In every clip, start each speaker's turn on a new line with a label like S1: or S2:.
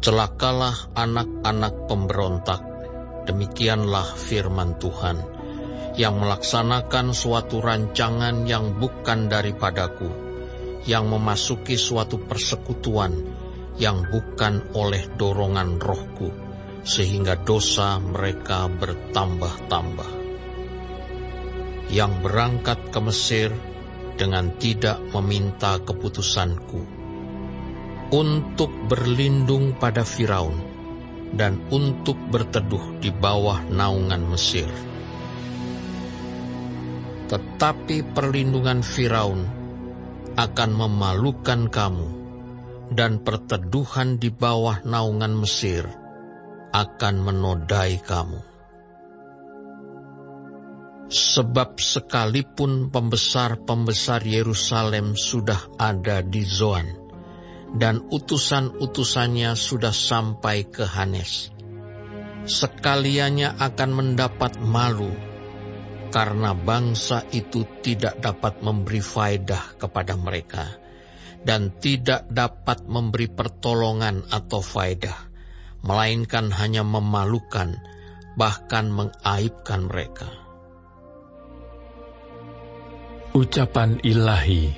S1: Celakalah anak-anak pemberontak, demikianlah firman Tuhan, yang melaksanakan suatu rancangan yang bukan daripadaku, yang memasuki suatu persekutuan yang bukan oleh dorongan rohku, sehingga dosa mereka bertambah-tambah. Yang berangkat ke Mesir dengan tidak meminta keputusanku, untuk berlindung pada Firaun dan untuk berteduh di bawah naungan Mesir. Tetapi perlindungan Firaun akan memalukan kamu, dan perteduhan di bawah naungan Mesir akan menodai kamu. Sebab sekalipun pembesar-pembesar Yerusalem sudah ada di Zoan, dan utusan-utusannya sudah sampai ke Hanes, sekaliannya akan mendapat malu, karena bangsa itu tidak dapat memberi faedah kepada mereka, dan tidak dapat memberi pertolongan atau faedah, melainkan hanya memalukan, bahkan mengaibkan mereka.
S2: Ucapan ilahi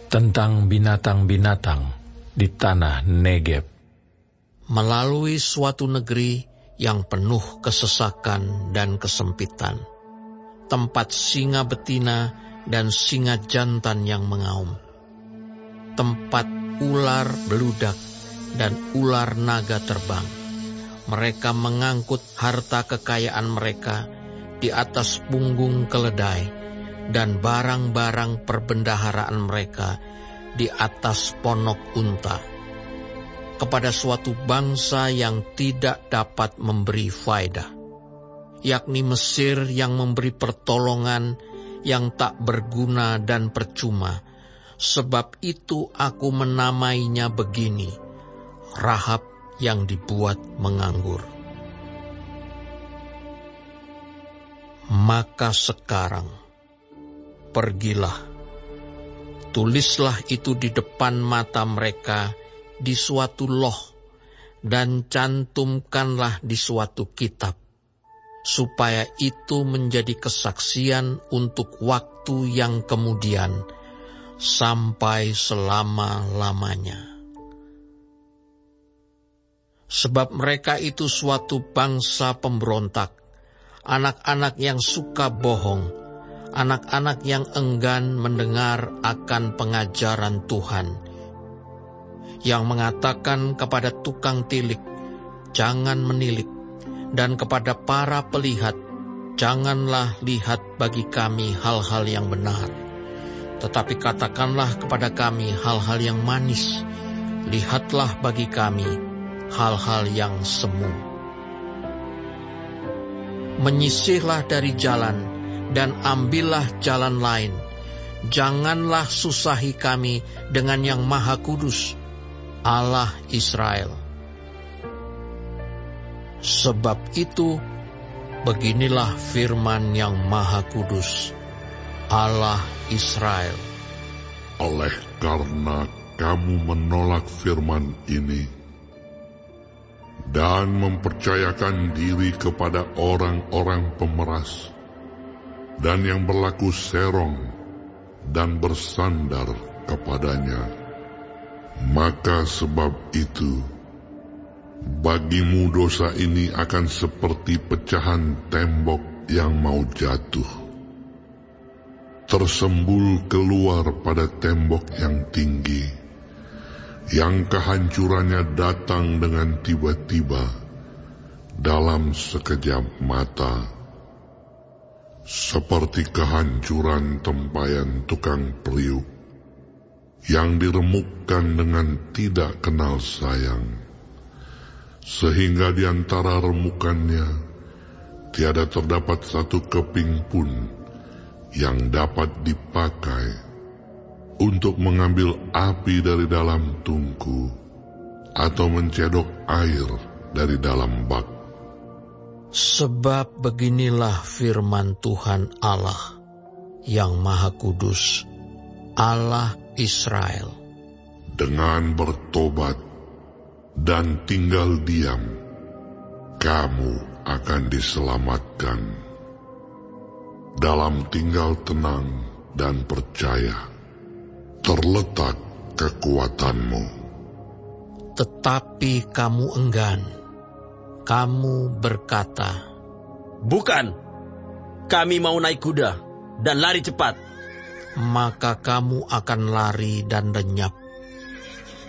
S2: tentang binatang-binatang di tanah Negeb.
S1: Melalui suatu negeri yang penuh kesesakan dan kesempitan, tempat singa betina dan singa jantan yang mengaum, tempat ular beludak dan ular naga terbang. Mereka mengangkut harta kekayaan mereka di atas punggung keledai, dan barang-barang perbendaharaan mereka di atas ponok unta, kepada suatu bangsa yang tidak dapat memberi faedah, yakni Mesir yang memberi pertolongan yang tak berguna dan percuma. Sebab itu aku menamainya begini, Rahab yang dibuat menganggur. Maka sekarang, pergilah, tulislah itu di depan mata mereka di suatu loh, dan cantumkanlah di suatu kitab, supaya itu menjadi kesaksian untuk waktu yang kemudian, sampai selama-lamanya. Sebab mereka itu suatu bangsa pemberontak, anak-anak yang suka bohong, anak-anak yang enggan mendengar akan pengajaran Tuhan, yang mengatakan kepada tukang tilik, jangan menilik, dan kepada para pelihat, janganlah lihat bagi kami hal-hal yang benar, tetapi katakanlah kepada kami hal-hal yang manis, lihatlah bagi kami hal-hal yang semu. Menyisihlah dari jalan, dan ambillah jalan lain. Janganlah susahi kami dengan yang Maha Kudus, Allah Israel. Sebab itu, beginilah firman yang Maha Kudus, Allah Israel.
S3: Oleh karena kamu menolak firman ini, dan mempercayakan diri kepada orang-orang pemeras, dan yang berlaku serong dan bersandar kepadanya, maka sebab itu bagimu dosa ini akan seperti pecahan tembok yang mau jatuh, tersembul keluar pada tembok yang tinggi, yang kehancurannya datang dengan tiba-tiba dalam sekejap mata, seperti kehancuran tempayan tukang periuk yang diremukkan dengan tidak kenal sayang, sehingga di antara remukannya tiada terdapat satu keping pun yang dapat dipakai untuk mengambil api dari dalam tungku atau mencedok air dari dalam bak.
S1: Sebab beginilah firman Tuhan Allah yang Maha Kudus, Allah Israel.
S3: Dengan bertobat, dan tinggal diam, kamu akan diselamatkan. Dalam tinggal tenang dan percaya terletak kekuatanmu.
S1: Tetapi kamu enggan. Kamu berkata,
S4: "Bukan, kami mau naik kuda dan lari cepat."
S1: Maka kamu akan lari dan lenyap.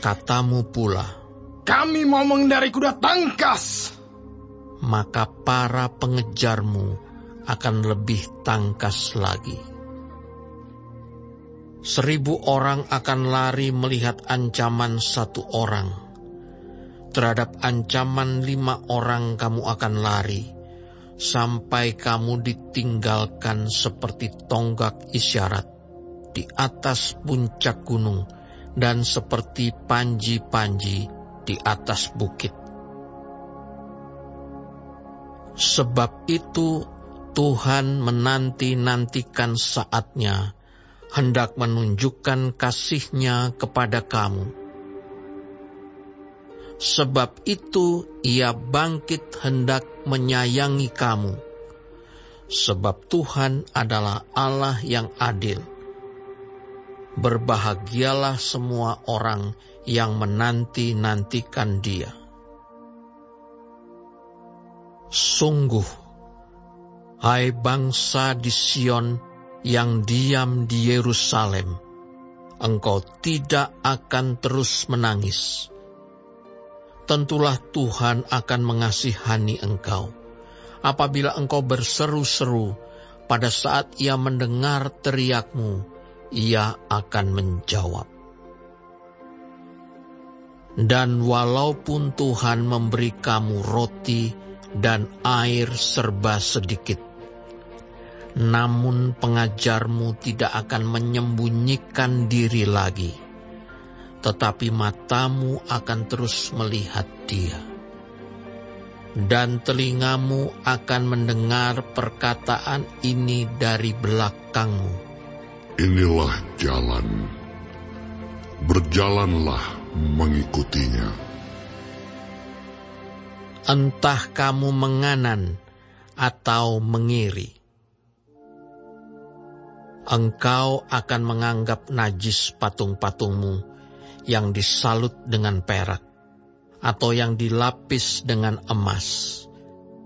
S1: Katamu pula,
S5: "Kami mau mengendarai kuda tangkas."
S1: Maka para pengejarmu akan lebih tangkas lagi. 1000 orang akan lari melihat ancaman 1 orang. Terhadap ancaman 5 orang kamu akan lari, sampai kamu ditinggalkan seperti tonggak isyarat di atas puncak gunung dan seperti panji-panji di atas bukit. Sebab itu Tuhan menanti-nantikan saatnya, hendak menunjukkan kasih-Nya kepada kamu. Sebab itu Ia bangkit hendak menyayangi kamu. Sebab Tuhan adalah Allah yang adil. Berbahagialah semua orang yang menanti-nantikan Dia. Sungguh, hai bangsa di Sion yang diam di Yerusalem, engkau tidak akan terus menangis. Tentulah Tuhan akan mengasihani engkau. Apabila engkau berseru-seru, pada saat Ia mendengar teriakmu, Ia akan menjawab. Dan walaupun Tuhan memberi kamu roti dan air serba sedikit, namun pengajarmu tidak akan menyembunyikan diri lagi, tetapi matamu akan terus melihat Dia, dan telingamu akan mendengar perkataan ini dari belakangmu.
S3: Inilah jalan, berjalanlah mengikutinya.
S1: Entah kamu menganan atau mengiri, engkau akan menganggap najis patung-patungmu yang disalut dengan perak, atau yang dilapis dengan emas.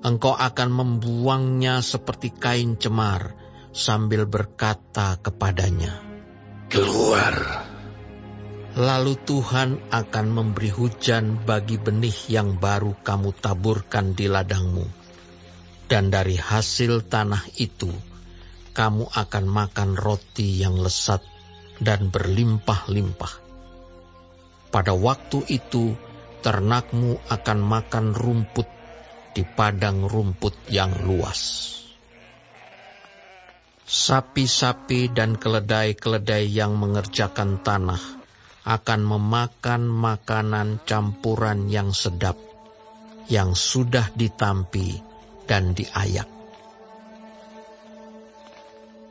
S1: Engkau akan membuangnya seperti kain cemar, sambil berkata kepadanya,
S5: "Keluar."
S1: Lalu Tuhan akan memberi hujan bagi benih yang baru kamu taburkan di ladangmu. Dan dari hasil tanah itu, kamu akan makan roti yang lesat dan berlimpah-limpah. Pada waktu itu, ternakmu akan makan rumput di padang rumput yang luas. Sapi-sapi dan keledai-keledai yang mengerjakan tanah akan memakan makanan campuran yang sedap, yang sudah ditampi dan diayak.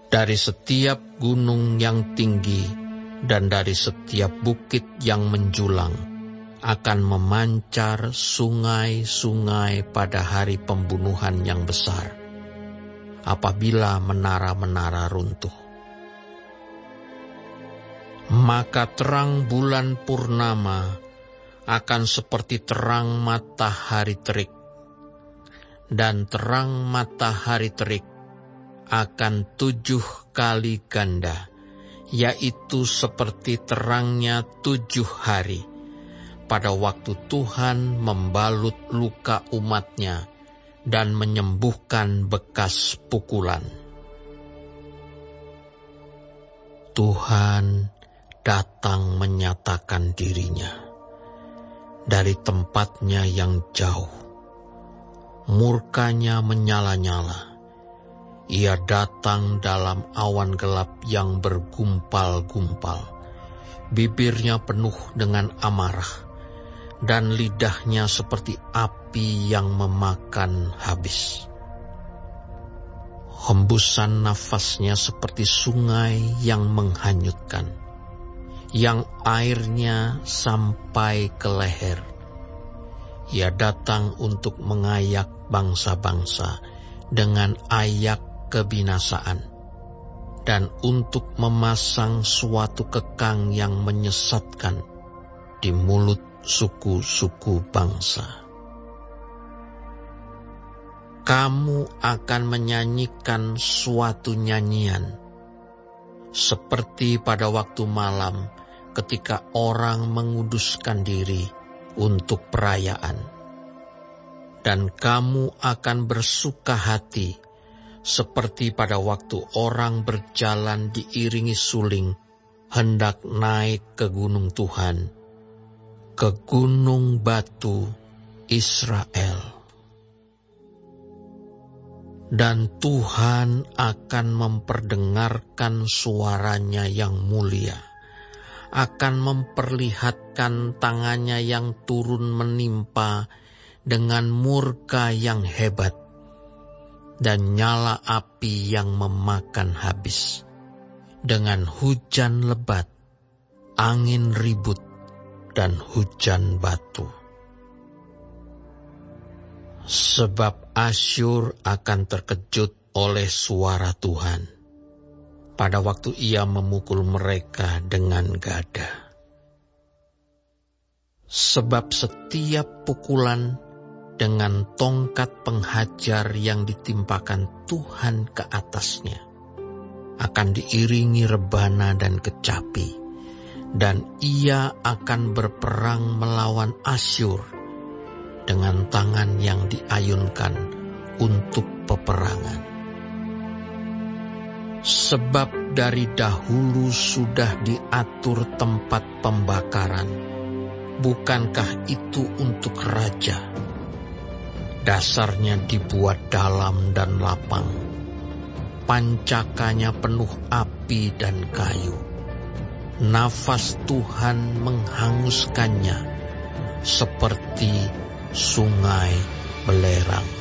S1: Dari setiap gunung yang tinggi dan dari setiap bukit yang menjulang akan memancar sungai-sungai pada hari pembunuhan yang besar, apabila menara-menara runtuh. Maka terang bulan purnama akan seperti terang matahari terik, dan terang matahari terik akan 7 kali ganda, yaitu seperti terangnya 7 hari, pada waktu Tuhan membalut luka umat-Nya dan menyembuhkan bekas pukulan. Tuhan datang menyatakan diri-Nya dari tempat-Nya yang jauh. Murka-Nya menyala-nyala. Ia datang dalam awan gelap yang bergumpal-gumpal. Bibir-Nya penuh dengan amarah, dan lidah-Nya seperti api yang memakan habis. Hembusan nafas-Nya seperti sungai yang menghanyutkan, yang airnya sampai ke leher, Ia datang untuk mengayak bangsa-bangsa dengan ayak kebinasaan, dan untuk memasang suatu kekang yang menyesatkan di mulut suku-suku bangsa. Kamu akan menyanyikan suatu nyanyian, seperti pada waktu malam ketika orang menguduskan diri untuk perayaan. Dan kamu akan bersuka hati, seperti pada waktu orang berjalan diiringi suling, hendak naik ke gunung Tuhan, ke gunung batu Israel. Dan Tuhan akan memperdengarkan suaranya yang mulia, akan memperlihatkan tangannya yang turun menimpa dengan murka yang hebat dan nyala api yang memakan habis, dengan hujan lebat, angin ribut, dan hujan batu. Sebab Asyur akan terkejut oleh suara Tuhan pada waktu ia memukul mereka dengan gada. Sebab setiap pukulan dengan tongkat penghajar yang ditimpakan Tuhan ke atasnya akan diiringi rebana dan kecapi, dan ia akan berperang melawan Asyur dengan tangan yang diayunkan untuk peperangan. Sebab dari dahulu sudah diatur tempat pembakaran, bukankah itu untuk raja? Dasarnya dibuat dalam dan lapang, pancakanya penuh api dan kayu. Nafas Tuhan menghanguskannya seperti sungai belerang.